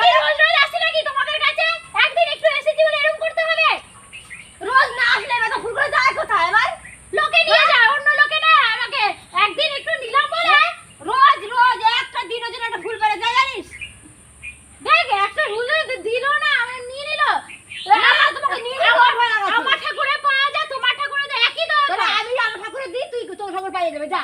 কি রোজ রোজ আসি নাকি তোমাদের কাছে? একদিন একটু এসেছি বলে এরকম করতে হবে? রোজ না আসলে এবার ফুলগুলো যায় কোথায় এবার? লোকে নিয়ে যায়, অন্য লোকে না, আমাকে একদিন একটু নিলাম বলে রোজ রোজ একটা দিনের জন্য একটা ফুল পেরে যায় জানিস? দেখ একটা রুল দিল না, আমি নিয়ে নিল। না, তোমাকে নিয়ে যেতে হবে না। আমার ঠাকুরে পাওয়া যায়, তোমার ঠাকুরে তো একই তো। তোরা আমি আমার ঠাকুরের দিই, তুই তোর ঠাকুর পাইয়ে যাবে যা।